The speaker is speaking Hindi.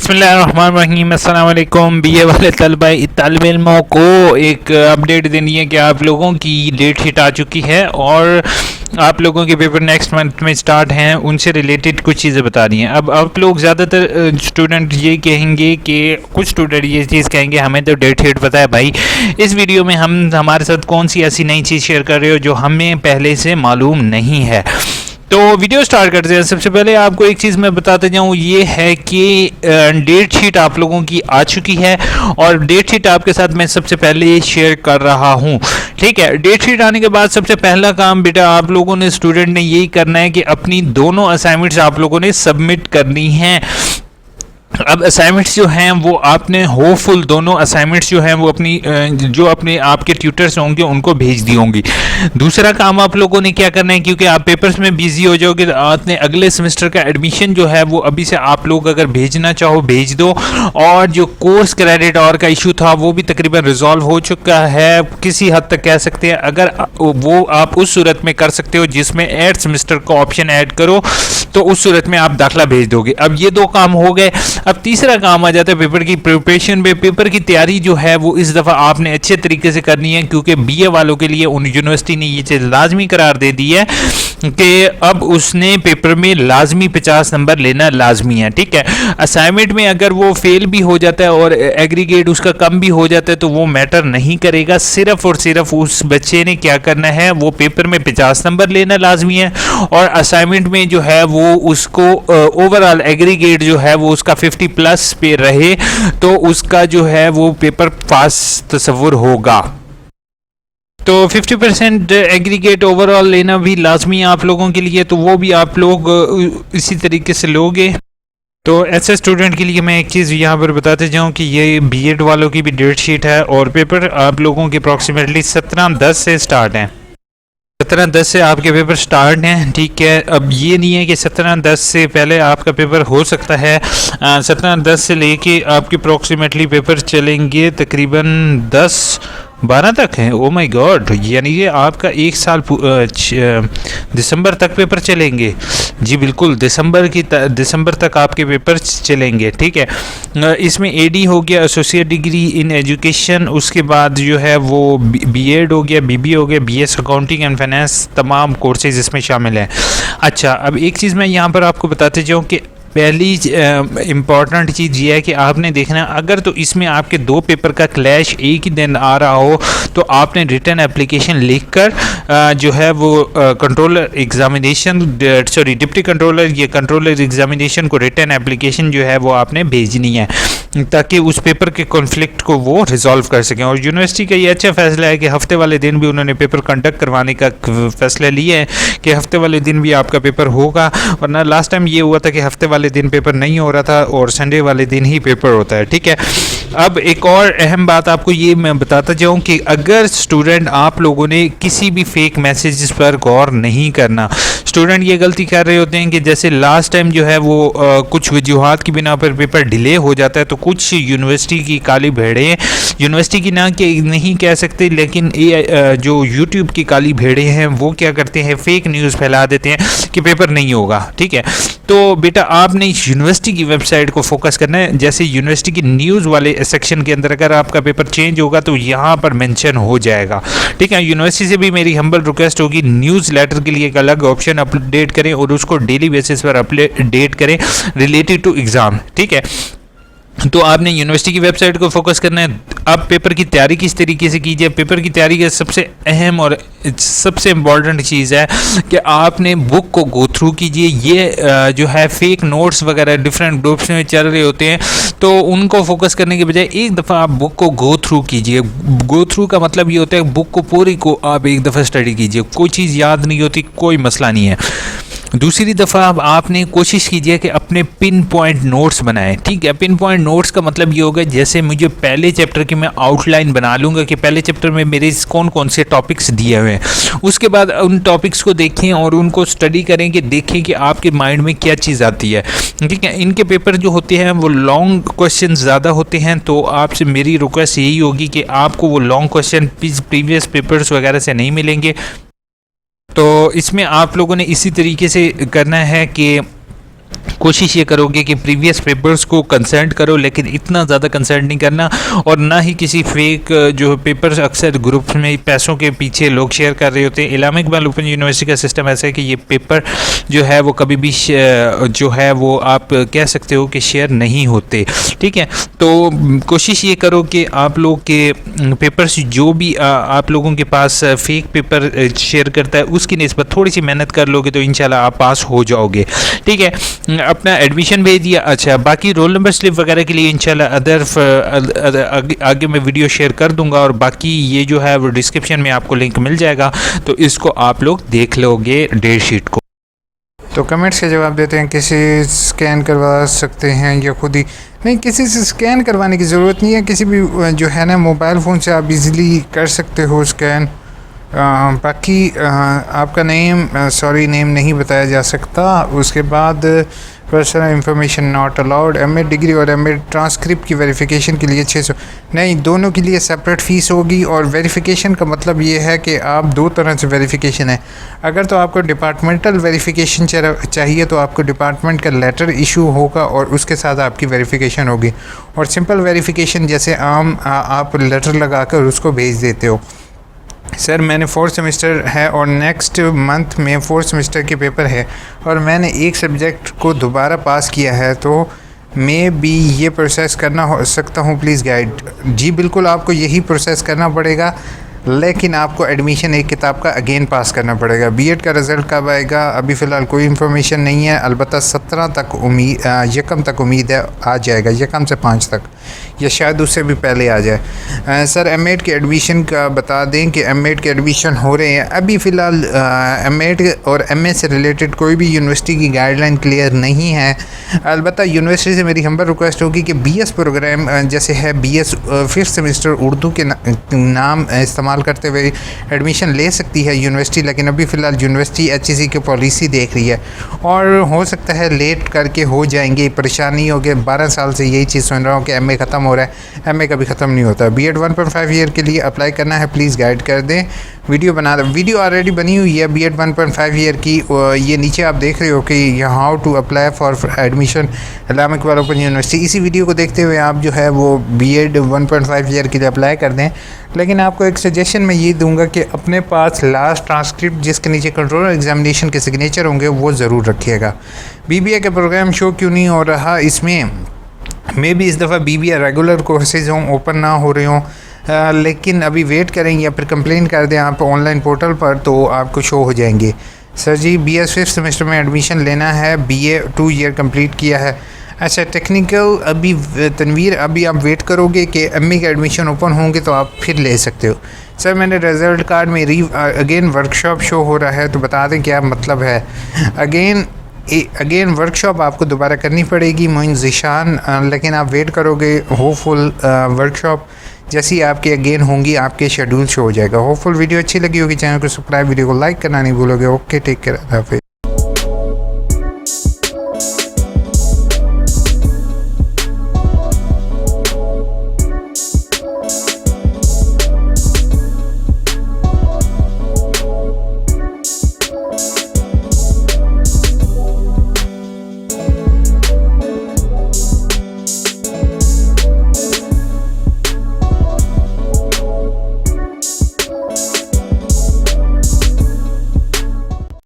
बिस्मिल्लाहिर्रहमानिर्रहीम अस्सलाम वालेकुम। बीए वाले तालिब इल्मों को एक अपडेट देनी है कि आप लोगों की डेट शीट आ चुकी है और आप लोगों के पेपर नेक्स्ट मंथ में स्टार्ट हैं, उनसे रिलेटेड कुछ चीज़ें बता रही हैं। अब आप लोग ज़्यादातर स्टूडेंट ये कहेंगे कि कुछ स्टूडेंट ये चीज़ कहेंगे हमें तो डेट शीट पता है भाई, इस वीडियो में हम हमारे साथ कौन सी ऐसी नई चीज़ शेयर कर रहे हो जो हमें पहले से मालूम नहीं है। तो वीडियो स्टार्ट करते हैं। सबसे पहले आपको एक चीज़ मैं बताते जाऊँ, ये है कि डेट शीट आप लोगों की आ चुकी है और डेट शीट आपके साथ मैं सबसे पहले शेयर कर रहा हूँ। ठीक है, डेट शीट आने के बाद सबसे पहला काम बेटा आप लोगों ने, स्टूडेंट ने यही करना है कि अपनी दोनों असाइनमेंट्स आप लोगों ने सबमिट करनी है। अब असाइनमेंट्स जो हैं वो आपने होपफुल दोनों असाइनमेंट्स जो हैं वो अपने आपके ट्यूटर्स होंगे उनको भेज दी होंगी। दूसरा काम आप लोगों ने क्या करना है, क्योंकि आप पेपर्स में बिजी हो जाओगे तो आपने अगले सेमेस्टर का एडमिशन जो है वो अभी से आप लोग अगर भेजना चाहो भेज दो। और जो कोर्स क्रेडिट और का इशू था वो भी तकरीबन रिजॉल्व हो चुका है, किसी हद तक कह सकते हैं। अगर वो आप उस सूरत में कर सकते हो जिसमें 8th सेमेस्टर का ऑप्शन ऐड करो तो उस सूरत में आप दाखिला भेज दोगे। अब ये दो काम हो गए। अब तीसरा काम आ जाता है पेपर की प्रिपरेशन में। पेपर की तैयारी जो है वो इस दफ़ा आपने अच्छे तरीके से करनी है, क्योंकि बीए वालों के लिए उन यूनिवर्सिटी ने ये चीज़ लाजमी करार दे दी है कि अब उसने पेपर में लाजमी 50 नंबर लेना लाजमी है। ठीक है, असाइनमेंट में अगर वो फेल भी हो जाता है और एग्रीगेट उसका कम भी हो जाता है तो वो मैटर नहीं करेगा। सिर्फ और सिर्फ उस बच्चे ने क्या करना है, वो पेपर में 50 नंबर लेना लाजमी है और असाइनमेंट में जो है वो उसको ओवरऑल एग्रीगेट जो है वो उसका 50+ पे रहे तो उसका जो है वो पेपर पास तस्वुर होगा। तो 50% एग्रीगेट ओवरऑल लेना भी लाजमी है आप लोगों के लिए, तो वो भी आप लोग इसी तरीके से लोगे। तो ऐसे स्टूडेंट के लिए मैं एक चीज़ यहाँ पर बताते जाऊँ कि ये बीएड वालों की भी डेट शीट है और पेपर आप लोगों के अप्रॉक्सीमेटली 17-10 से स्टार्ट हैं। 17-10 से आपके पेपर स्टार्ट हैं। ठीक है, अब ये नहीं है कि 17-10 से पहले आपका पेपर हो सकता है। 17-10 से लेके आपके अप्रॉक्सीमेटली पेपर चलेंगे तकरीबन 10-12 तक हैं। ओ माय गॉड, यानी कि आपका एक साल दिसंबर तक पेपर चलेंगे। जी बिल्कुल, दिसंबर तक आपके पेपर चलेंगे। ठीक है, इसमें एडी हो गया, एसोसिएट डिग्री इन एजुकेशन, उसके बाद जो है वो बीएड हो गया, बीबी हो गया, बीएस अकाउंटिंग एंड फाइनेंस, तमाम कोर्सेज इसमें शामिल हैं। अच्छा, अब एक चीज़ मैं यहाँ पर आपको बताते जाऊँ कि पहली इम्पॉर्टेंट चीज़ ये है कि आपने देखना, अगर तो इसमें आपके दो पेपर का क्लैश एक ही दिन आ रहा हो तो आपने रिटर्न एप्लीकेशन लिखकर जो है वो कंट्रोलर एग्जामिनेशन डिप्टी कंट्रोलर या कंट्रोलर एग्जामिनेशन को रिटर्न एप्लीकेशन जो है वो आपने भेजनी है ताकि उस पेपर के कॉन्फ्लिक्ट को वो रिजॉल्व कर सकें। और यूनिवर्सिटी का ये अच्छा फैसला है कि हफ्ते वाले दिन भी उन्होंने पेपर कंडक्ट करवाने का फैसला लिया है कि हफ्ते वाले दिन भी आपका पेपर होगा, वरना लास्ट टाइम ये हुआ था कि हफ्ते वाले दिन पेपर नहीं हो रहा था और संडे वाले दिन ही पेपर होता है। ठीक है, अब एक और अहम बात आपको ये मैं बताता जाऊं कि अगर स्टूडेंट आप लोगों ने किसी भी फेक मैसेजेस पर गौर नहीं करना। स्टूडेंट ये गलती कर रहे होते हैं कि जैसे लास्ट टाइम जो है वो कुछ वजूहात की बिना पर पेपर डिले हो जाता है तो कुछ यूनिवर्सिटी की काली भेड़ें, यूनिवर्सिटी की ना कि नहीं कह सकते लेकिन जो यूट्यूब की काली भेड़ें हैं वो क्या करते हैं, फेक न्यूज़ फैला देते हैं कि पेपर नहीं होगा। ठीक है, तो बेटा आपने यूनिवर्सिटी की वेबसाइट को फोकस करना है। जैसे यूनिवर्सिटी की न्यूज़ वाले सेक्शन के अंदर अगर आपका पेपर चेंज होगा तो यहाँ पर मेंशन हो जाएगा। ठीक है, यूनिवर्सिटी से भी मेरी हम्बल रिक्वेस्ट होगी, न्यूज़ लेटर के लिए एक अलग ऑप्शन अपडेट करें और उसको डेली बेसिस पर अपडेट करें रिलेटेड टू एग्ज़ाम। ठीक है, तो आपने यूनिवर्सिटी की वेबसाइट को फोकस करना है। अब पेपर की तैयारी किस तरीके से कीजिए, पेपर की तैयारी का सबसे अहम और सबसे इम्पॉर्टेंट चीज़ है कि आपने बुक को गो थ्रू कीजिए। ये जो है फेक नोट्स वगैरह डिफरेंट ग्रुप्स में चल रहे होते हैं तो उनको फोकस करने के बजाय एक दफ़ा आप बुक को गो थ्रू कीजिए। गो थ्रू का मतलब ये होता है बुक को पूरी को आप एक दफ़ा स्टडी कीजिए। कोई चीज़ याद नहीं होती कोई मसला नहीं है। दूसरी दफ़ा अब आपने कोशिश कीजिए कि अपने पिन पॉइंट नोट्स बनाएं। ठीक है, पिन पॉइंट नोट्स का मतलब ये होगा जैसे मुझे पहले चैप्टर की मैं आउटलाइन बना लूँगा कि पहले चैप्टर में मेरे कौन कौन से टॉपिक्स दिए हुए हैं, उसके बाद उन टॉपिक्स को देखें और उनको स्टडी करें कि देखें कि आपके माइंड में क्या चीज़ आती है। ठीक है, इनके पेपर जो होते हैं वो लॉन्ग क्वेश्चन ज़्यादा होते हैं तो आपसे मेरी रिक्वेस्ट यही होगी कि आपको वो लॉन्ग क्वेश्चन प्रीवियस पेपर्स वगैरह से नहीं मिलेंगे। तो इसमें आप लोगों ने इसी तरीके से करना है कि कोशिश ये करोगे कि प्रीवियस पेपर्स को कंसल्ट करो, लेकिन इतना ज़्यादा कंसल्ट नहीं करना, और ना ही किसी फेक जो पेपर्स अक्सर ग्रुप्स में पैसों के पीछे लोग शेयर कर रहे होते हैं। इस्लामिक इकबाल ओपन यूनिवर्सिटी का सिस्टम ऐसा है कि ये पेपर जो है वो कभी भी जो है वो आप कह सकते हो कि शेयर नहीं होते, ठीक है। तो कोशिश ये करो कि आप लोग के पेपर्स जो भी आप लोगों के पास फेक पेपर शेयर करता है उसकी निस्बत थोड़ी सी मेहनत कर लोगे तो इंशाल्लाह आप पास हो जाओगे, ठीक है। अपना एडमिशन भेज दिया। अच्छा, बाकी रोल नंबर स्लिप वगैरह के लिए इंशाल्लाह आगे मैं वीडियो शेयर कर दूंगा, और बाकी ये जो है वो डिस्क्रिप्शन में आपको लिंक मिल जाएगा, तो इसको आप लोग देख लोगे डेट शीट को। तो कमेंट्स के जवाब देते हैं, किसी स्कैन करवा सकते हैं या खुद ही? नहीं, किसी से स्कैन करवाने की ज़रूरत नहीं है, किसी भी जो है ना मोबाइल फ़ोन से आप इजीली कर सकते हो स्कैन। बाकी आपका नेम नहीं बताया जा सकता। उसके बाद personal information not allowed. MA degree और एमए ट्रांसक्रिप्ट की वेरिफिकेशन के लिए 600 नहीं, दोनों के लिए सेपरेट फ़ीस होगी। और वेरिफिकेशन का मतलब ये है कि आप दो तरह से वेरिफिकेशन है। अगर तो आपको डिपार्टमेंटल वेरिफिकेशन चाहिए तो आपको डिपार्टमेंट का लेटर इशू होगा और उसके साथ आपकी वेरिफिकेशन होगी। और सिंपल वेरिफिकेशन जैसे आप लेटर लगा कर उसको भेज देते हो। सर मैंने 4th सेमेस्टर है और नेक्स्ट मंथ में 4th सेमेस्टर के पेपर है और मैंने एक सब्जेक्ट को दोबारा पास किया है, तो मैं भी ये प्रोसेस करना हो सकता हूँ, प्लीज़ गाइड। जी बिल्कुल, आपको यही प्रोसेस करना पड़ेगा, लेकिन आपको एडमिशन एक किताब का अगेन पास करना पड़ेगा। बीएड का रिज़ल्ट कब आएगा अभी फ़िलहाल कोई इन्फॉर्मेशन नहीं है, अलबत्ता 17 तक यकम तक उम्मीद है आ जाएगा, यकम से 5 तक, या शायद उससे भी पहले आ जाए। सर एमएड के एडमिशन का बता दें कि एमएड के एडमिशन हो रहे हैं अभी फ़िलहाल। एमएड और एमए से रिलेटेड कोई भी यूनिवर्सिटी की गाइडलाइन क्लियर नहीं है। अलबत्ता यूनिवर्सिटी से मेरी हम्बल रिक्वेस्ट होगी कि बीएस प्रोग्राम जैसे है BS 5th सेमेस्टर उर्दू के नाम इस्तेमाल करते हुए एडमिशन ले सकती है यूनिवर्सिटी, लेकिन अभी फ़िलहाल यूनिवर्सिटी HEC की पॉलिसी देख रही है और हो सकता है लेट करके हो जाएंगे। परेशानी हो गई, 12 साल से यही चीज़ सुन रहा हूँ कि एमए ख़त्म हो रहा है, एमए कभी ख़त्म नहीं होता। बीएड 1.5 ईयर के लिए अप्लाई करना है, प्लीज़ गाइड कर दें। वीडियो ऑलरेडी बनी हुई है बीएड 1.5 ईयर की, ये नीचे आप देख रहे हो कि how to apply for admission Islamic Iqbal open university. इसी वीडियो को देखते हुए आप जो है वो बीएड 1.5 ईयर के लिए अप्लाई कर दें। लेकिन आपको एक सजेशन मैं ये दूंगा कि अपने पास लास्ट ट्रांसक्रिप्ट जिसके नीचे कंट्रोलर एग्जामिनेशन के सिग्नेचर होंगे वो ज़रूर रखिएगा। बीबीए का प्रोग्राम शो क्यों नहीं हो रहा इसमें? मे भी इस दफ़ा बीबीए रेगुलर कोर्सेज हों, ओपन ना हो रहे हों, लेकिन अभी वेट करेंगे या फिर कंप्लेन कर दें आप ऑनलाइन पोर्टल पर तो आपको शो हो जाएंगे। सर जी BS 5th सेमेस्टर में एडमिशन लेना है, BA 2 ईयर कंप्लीट किया है। अच्छा टेक्निकल अभी तनवीर अभी आप वेट करोगे कि एमए का एडमिशन ओपन होंगे तो आप फिर ले सकते हो। सर मैंने रिज़ल्ट कार्ड में अगेन वर्कशॉप शो हो रहा है, तो बता दें क्या मतलब है। अगेन वर्कशॉप आपको दोबारा करनी पड़ेगी मोइन ज़िशान, लेकिन आप वेट करोगे होपफुल वर्कशॉप जैसी आपके अगेन होंगी आपके शेड्यूल शो हो जाएगा। होपफुल वीडियो अच्छी लगी होगी, चैनल को सब्सक्राइब, वीडियो को लाइक करना नहीं भूलोगे। ओके, टेक केयर, हाफिज़।